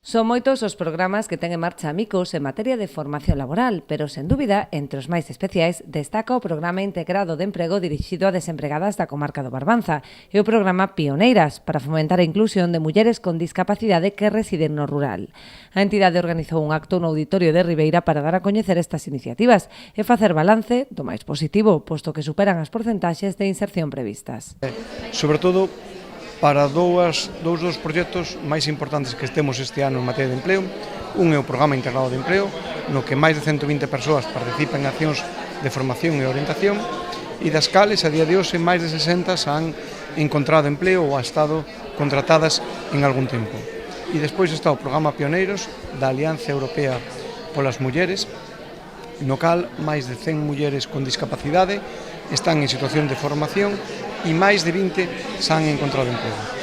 Son moitos os programas que ten en marcha Amicos en materia de formación laboral, pero, sen dúbida, entre os máis especiais, destaca o Programa Integrado de Emprego dirixido a desempregadas da comarca do Barbanza e o Programa Pioneiras, para fomentar a inclusión de mulleres con discapacidade que residen no rural. A entidade organizou un acto no Auditorio de Ribeira para dar a coñecer estas iniciativas e facer balance do máis positivo, posto que superan as porcentaxes de inserción previstas. Sobre todo, para dous dos proxectos máis importantes que temos este ano en materia de empleo. Un é o Programa Integrado de Empleo, no que máis de 120 persoas participan en accións de formación e orientación, e das cales, a día de hoxe, máis de 60 han encontrado empleo ou han estado contratadas en algún tempo. E despois está o Programa Pioneiros da Alianza Europea polas Mulleres, no cal máis de 100 mulleres con discapacidade están en situación de formación e máis de 20 se han encontrado emprego.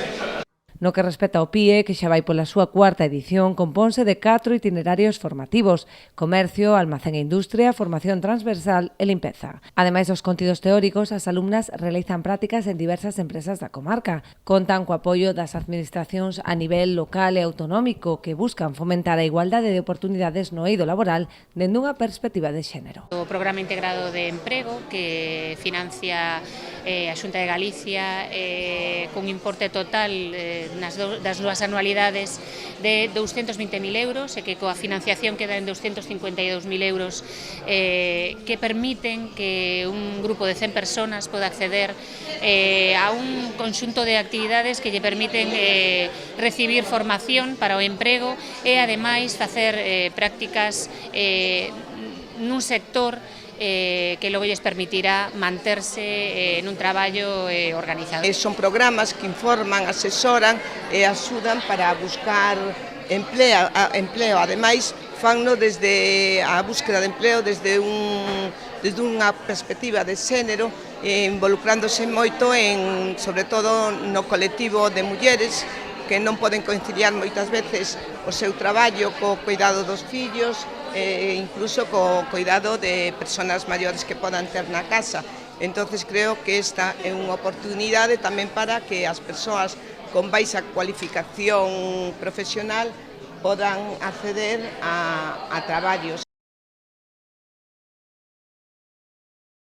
No que respecta ao PIE, que xa vai pola súa cuarta edición, compónse de 4 itinerarios formativos: comercio, almacén e industria, formación transversal e limpeza. Ademais dos contidos teóricos, as alumnas realizan prácticas en diversas empresas da comarca. Contan co apoio das administracións a nivel local e autonómico, que buscan fomentar a igualdade de oportunidades no eido laboral dende unha perspectiva de xénero. O Programa Integrado de Emprego, que financia a Xunta de Galicia con importe total das dúas anualidades de 220.000 euros e que coa financiación queda en 252.000 euros que permiten que un grupo de 100 personas poda acceder a un conxunto de actividades que lle permiten recibir formación para o emprego e ademais facer prácticas nun sector que logo lles permitirá manterse nun traballo organizado. Son programas que informan, asesoran e axudan para buscar empleo. Ademais, fanno desde a búsqueda de empleo desde unha perspectiva de xénero, involucrándose moito sobre todo no colectivo de mulleres que non poden conciliar moitas veces o seu traballo co cuidado dos fillos, incluso co cuidado de persoas maiores que podan ter na casa. Entonces creo que esta é unha oportunidade tamén para que as persoas con baixa cualificación profesional podan acceder a traballos